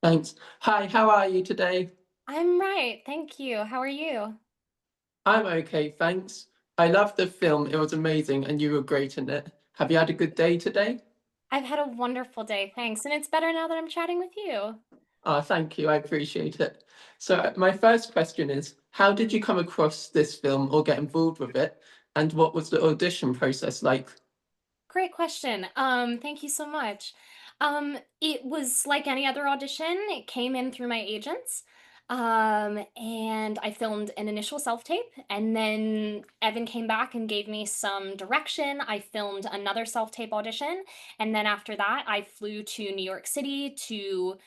Thanks. Hi, how are you today? I'm right, thank you. How are you? I'm okay, thanks. I loved the film. It was amazing and you were great in it. Have you had a good day today? I've had a wonderful day, thanks, and it's better now that I'm chatting with you. Oh, thank you. I appreciate it. So, my first question is, how did you come across this film or get involved with it? And what was the audition process like? Great question. Thank you so much. It was like any other audition. It came in through my agents. And I filmed an initial self-tape, and then Evan came back and gave me some direction. I filmed another self-tape audition, and then after that, I flew to New York City to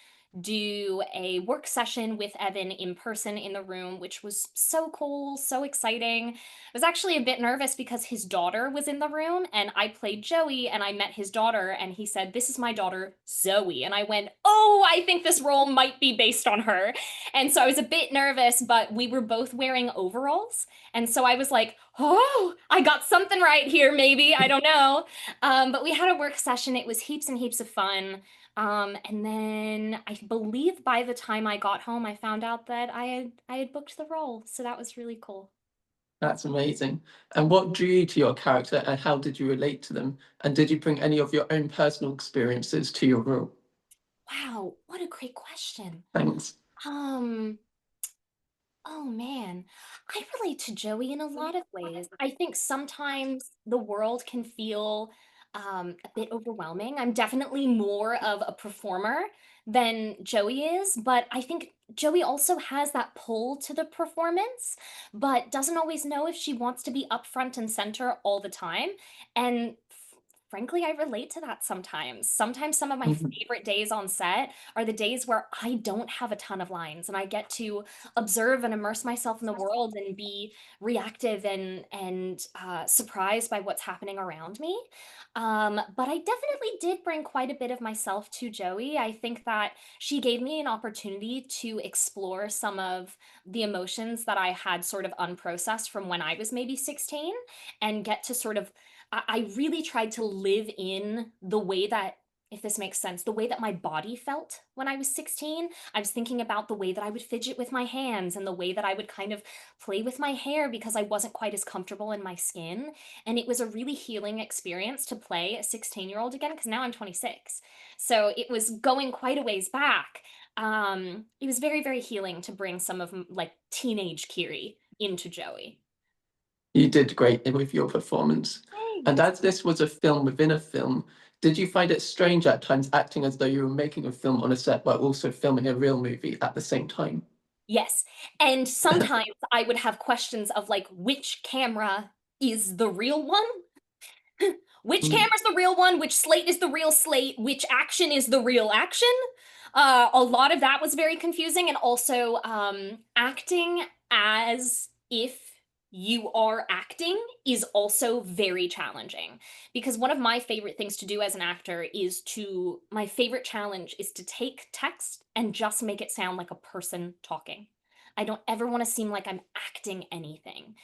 do a work session with Evan in person in the room, which was so cool, so exciting. I was actually a bit nervous because his daughter was in the room and I played Joey and I met his daughter and he said, "This is my daughter, Zoe." And I went, "Oh, I think this role might be based on her." And so I was a bit nervous, but we were both wearing overalls. And so I was like, "Oh, I got something right here, maybe. I don't know." But we had a work session. It was heaps and heaps of fun. And then I believe by the time I got home, I found out that I had booked the role. So that was really cool. That's amazing. And what drew you to your character and how did you relate to them? And did you bring any of your own personal experiences to your role? Wow, what a great question. Thanks. Um, oh man, I relate to Joey in a lot of ways. I think sometimes the world can feel a bit overwhelming. I'm definitely more of a performer than Joey is, but I think Joey also has that pull to the performance, but doesn't always know if she wants to be up front and center all the time. And frankly, I relate to that sometimes. Sometimes some of my Mhm. favorite days on set are the days where I don't have a ton of lines and I get to observe and immerse myself in the world and be reactive and surprised by what's happening around me. But I definitely did bring quite a bit of myself to Joey. I think that she gave me an opportunity to explore some of the emotions that I had sort of unprocessed from when I was maybe 16 and get to sort of I really tried to live in the way that, if this makes sense, the way that my body felt when I was 16. I was thinking about the way that I would fidget with my hands and the way that I would kind of play with my hair because I wasn't quite as comfortable in my skin. And it was a really healing experience to play a 16-year-old again because now I'm 26. So it was going quite a ways back. It was very, very healing to bring some of like teenage Kiri into Joey. You did great with your performance. And Thanks. as this was a film within a film, did you find it strange at times acting as though you were making a film on a set while also filming a real movie at the same time? Yes. And sometimes I would have questions of like, which camera is the real one? Which Mm. camera's the real one? Which slate is the real slate? Which action is the real action? A lot of that was very confusing. And also, acting as if you are acting is also very challenging because one of my favorite things to do as an actor my favorite challenge is to take text and just make it sound like a person talking. I don't ever want to seem like I'm acting anything.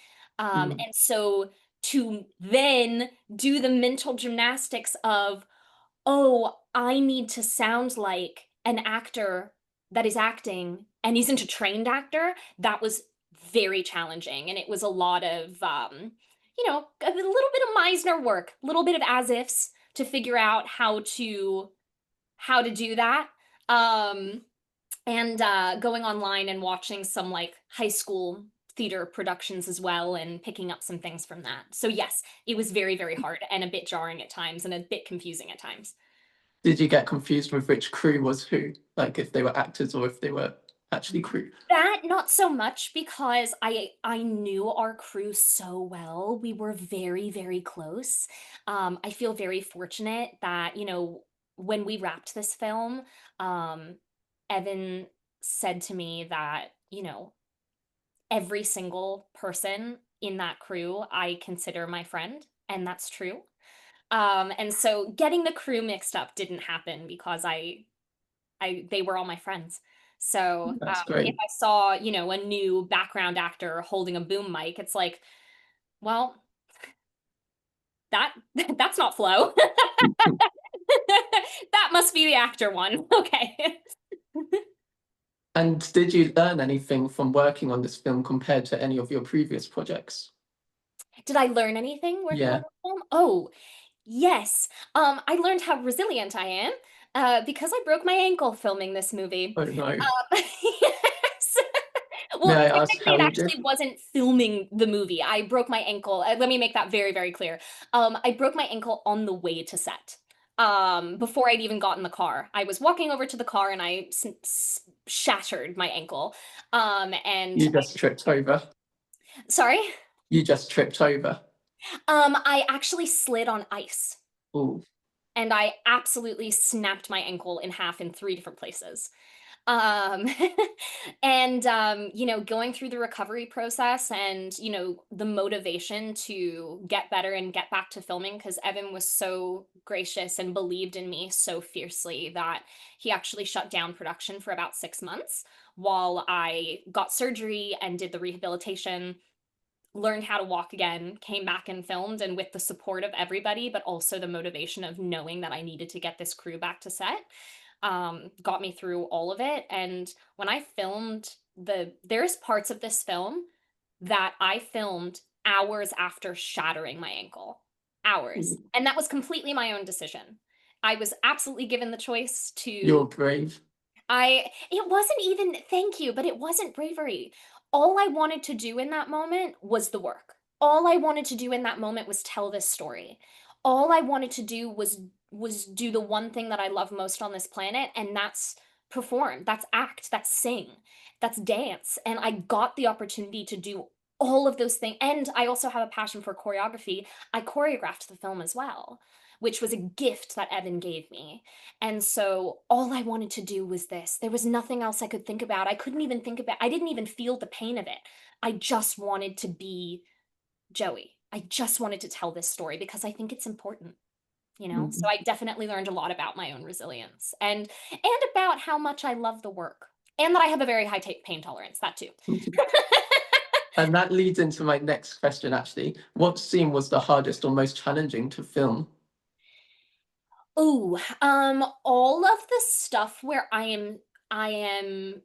Mm. And so to then do the mental gymnastics of, oh, I need to sound like an actor that is acting and isn't a trained actor, that was very challenging. And it was a lot of, a little bit of Meisner work, a little bit of as ifs to figure out how to do that. Um, and going online and watching some like high school theater productions as well and picking up some things from that. So yes, it was very, very hard and a bit jarring at times and a bit confusing at times. Did you get confused with which crew was who? Like if they were actors or if they were actually crew? That not so much because I knew our crew so well. We were very, very close. I feel very fortunate that, when we wrapped this film, um, Evan said to me that, every single person in that crew I consider my friend, and that's true. And so getting the crew mixed up didn't happen because I they were all my friends. So That's if great. I saw, a new background actor holding a boom mic, it's like, well, that that's not Flo. That must be the actor one. Okay. And did you learn anything from working on this film compared to any of your previous projects? Did I learn anything working on Yeah. the film? Oh, yes. I learned how resilient I am because I broke my ankle filming this movie. Oh no. Yes. May Well, I ask technically, how it you did? actually wasn't filming the movie. I broke my ankle. Let me make that very, very clear. I broke my ankle on the way to set. Before I'd even got in the car, I was walking over to the car and I shattered my ankle. And You just tripped over. sorry. You just tripped over. I actually slid on ice. Oh, And I absolutely snapped my ankle in half in 3 different places. Um, and, going through the recovery process and, the motivation to get better and get back to filming because Evan was so gracious and believed in me so fiercely that he actually shut down production for about 6 months while I got surgery and did the rehabilitation, learned how to walk again, came back and filmed, and with the support of everybody, but also the motivation of knowing that I needed to get this crew back to set, got me through all of it. And when I filmed there's parts of this film that I filmed hours after shattering my ankle. Hours. And that was completely my own decision. I was absolutely given the choice to you're brave. it wasn't even thank you, but it wasn't bravery. All I wanted to do in that moment was the work. All I wanted to do in that moment was tell this story. All I wanted to do was do the one thing that I love most on this planet, and that's perform, that's act, that's sing, that's dance. And I got the opportunity to do all of those things. And I also have a passion for choreography. I choreographed the film as well, which was a gift that Evan gave me. And so all I wanted to do was this. There was nothing else I could think about. I didn't even feel the pain of it. I just wanted to be Joey. I just wanted to tell this story because I think it's important. So Mm. I definitely learned a lot about my own resilience and about how much I love the work and that I have a very high pain tolerance, that too. And that leads into my next question, actually. What scene was the hardest or most challenging to film? Ooh, all of the stuff where I am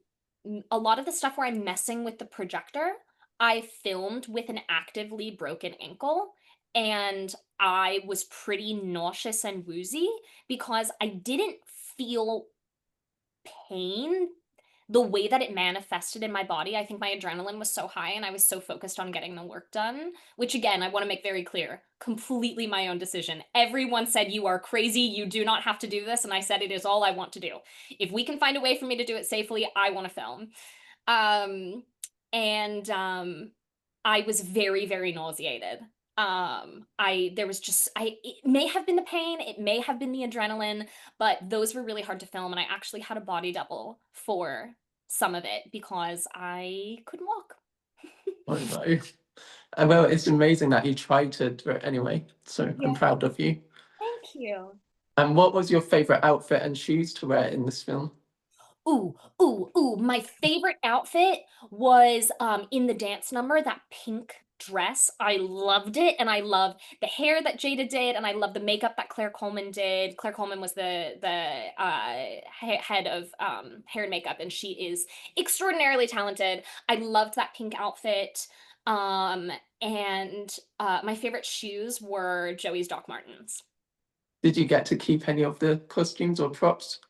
a lot of the stuff where I'm messing with the projector, I filmed with an actively broken ankle, and I was pretty nauseous and woozy because I didn't feel pain the way that it manifested in my body. I think my adrenaline was so high and I was so focused on getting the work done, which again, I want to make very clear, completely my own decision. Everyone said, "You are crazy. You do not have to do this." And I said, "It is all I want to do. If we can find a way for me to do it safely, I want to film." Um, and I was very, very nauseated. There was just, it may have been the pain, it may have been the adrenaline, but those were really hard to film. And I actually had a body double for some of it because I couldn't walk. Oh no. Well, it's amazing that you tried to do it anyway. So I'm Yeah, proud of you. thank you. And what was your favorite outfit and shoes to wear in this film? Ooh, ooh, ooh, my favorite outfit was, in the dance number, that pink dress. I loved it, and I loved the hair that Jada did, and I loved the makeup that Claire Coleman did. Claire Coleman was the head of, hair and makeup, and she is extraordinarily talented. I loved that pink outfit, um, and my favorite shoes were Joey's Doc Martens. Did you get to keep any of the costumes or props?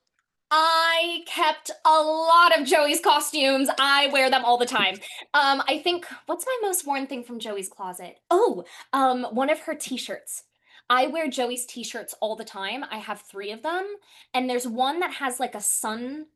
I kept a lot of Joey's costumes. I wear them all the time. I think what's my most worn thing from Joey's closet? Oh, one of her t-shirts. I wear Joey's t-shirts all the time. I have 3 of them, and there's one that has like a sunshine,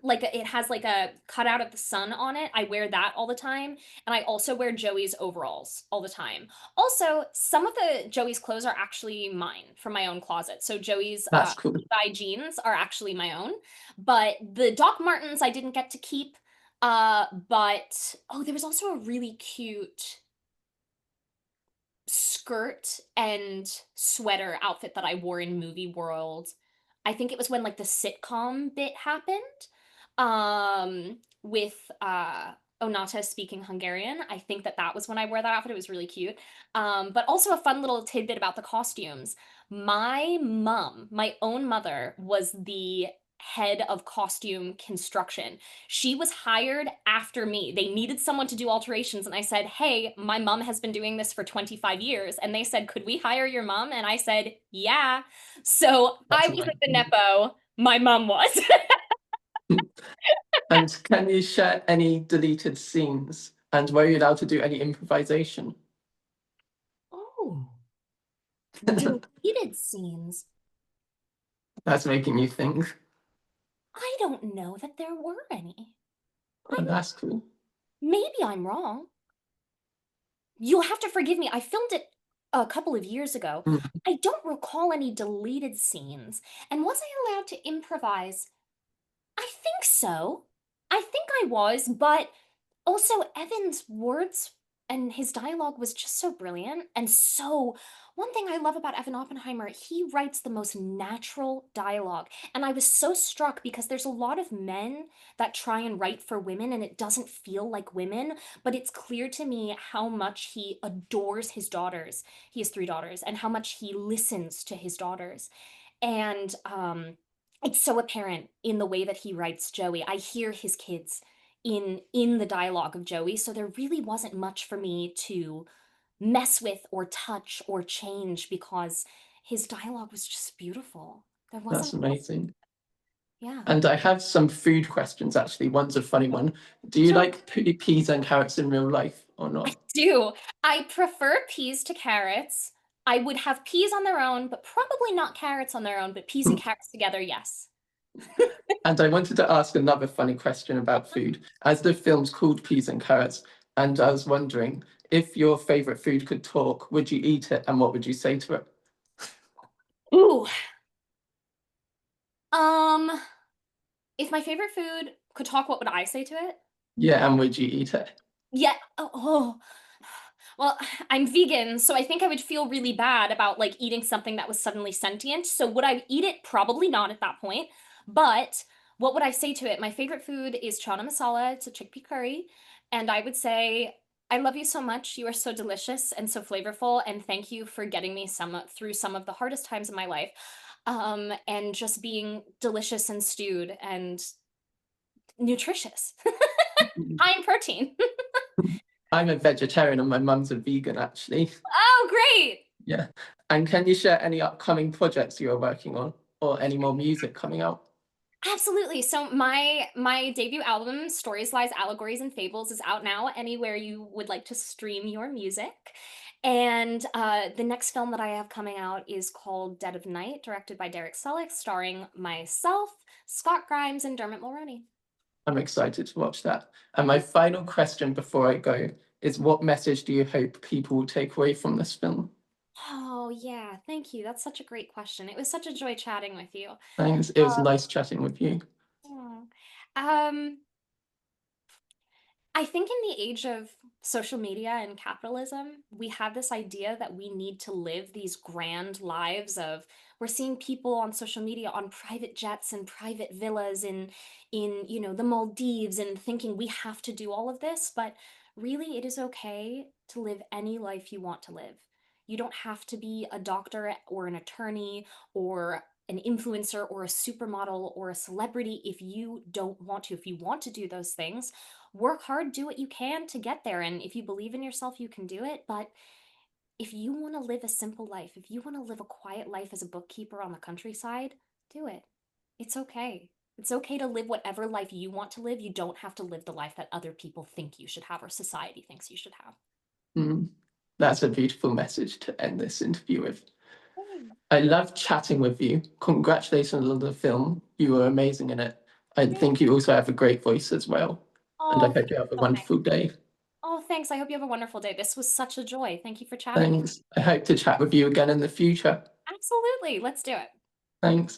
it has like a cutout of the sun on it. I wear that all the time, and I also wear Joey's overalls all the time. Also, some of the Joey's clothes are actually mine from my own closet. So Joey's That's cool. Levi jeans are actually my own, but the Doc Martens I didn't get to keep. But oh, there was also a really cute skirt and sweater outfit that I wore in Movie World. I think it was when like the sitcom bit happened. With Onata speaking Hungarian. I think that that was when I wore that outfit. It was really cute. But also a fun little tidbit about the costumes. My mom, my own mother, was the head of costume construction. She was hired after me. They needed someone to do alterations, and I said, "Hey, my mom has been doing this for 25 years." And they said, "Could we hire your mom?" And I said, "Yeah." So I That's wasn't the amazing. nepo, my mom was. And can you share any deleted scenes? And were you allowed to do any improvisation? Oh, deleted scenes. That's making you think. I don't know that there were any. Oh, that's cool. Maybe I'm wrong. You'll have to forgive me. I filmed it a couple of years ago. Mm, I don't recall any deleted scenes. And was I allowed to improvise? I think so. I think I was, but also Evan's words and his dialogue was just so brilliant. And so, one thing I love about Evan Oppenheimer, he writes the most natural dialogue. And I was so struck because there's a lot of men that try and write for women and it doesn't feel like women, but it's clear to me how much he adores his daughters. He has three daughters, and how much he listens to his daughters. And it's so apparent in the way that he writes Joey. I hear his kids in the dialogue of Joey, so there really wasn't much for me to mess with or touch or change because his dialogue was just beautiful. There wasn't that's a lot. amazing. Yeah. And I have some food questions actually. One's a funny one. Do you Sure. like peas and carrots in real life or I not? do. I prefer peas to carrots. I would have peas on their own, but probably not carrots on their own, but peas and carrots together, yes. And I wanted to ask another funny question about food. As the film's called Peas and Carrots, and I was wondering if your favorite food could talk, would you eat it and what would you say to it? Ooh. Um, if my favorite food could talk, what would I say to it? Yeah, and would you eat it? Yeah. Oh. Well, I'm vegan, so I think I would feel really bad about like eating something that was suddenly sentient. So would I eat it? Probably not at that point. But what would I say to it? My favorite food is chana masala. It's a chickpea curry. And I would say, I love you so much. You are so delicious and so flavorful. And thank you for getting me through some of the hardest times in my life. And just being delicious and stewed and nutritious. High in protein. I'm a vegetarian and my mum's a vegan actually. Oh, great. Yeah. And can you share any upcoming projects you are working on or any more music coming out? Absolutely. So my debut album, Stories, Lies, Allegories, and Fables, is out now anywhere you would like to stream your music. And the next film that I have coming out is called Dead of Night, directed by Derek Selleck, starring myself, Scott Grimes, and Dermot Mulroney. I'm excited to watch that. And my final question before I go is what message do you hope people will take away from this film? Oh, yeah. Thank you. That's such a great question. It was such a joy chatting with you. Thanks. It was nice chatting with you. Oh. Um, I think in the age of social media and capitalism, we have this idea that we need to live these grand lives of we're seeing people on social media on private jets and private villas in the Maldives and thinking we have to do all of this, but really it is okay to live any life you want to live. You don't have to be a doctor or an attorney or an influencer or a supermodel or a celebrity if you don't want to. If you want to do those things, work hard, do what you can to get there. And if you believe in yourself, you can do it. But if you want to live a simple life, if you want to live a quiet life as a bookkeeper on the countryside, do it. It's okay. It's okay to live whatever life you want to live. You don't have to live the life that other people think you should have or society thinks you should have. Mm, that's a beautiful message to end this interview with. Thanks. I loved chatting with you. Congratulations on the film. You were amazing in it. I Thanks. think you also have a great voice as well. And I Oh, hope you have a so nice. wonderful day. Oh, thanks. I hope you have a wonderful day. This was such a joy. Thank you for chatting with me. Thanks. I hope to chat with you again in the future. Absolutely. Let's do it. Thanks.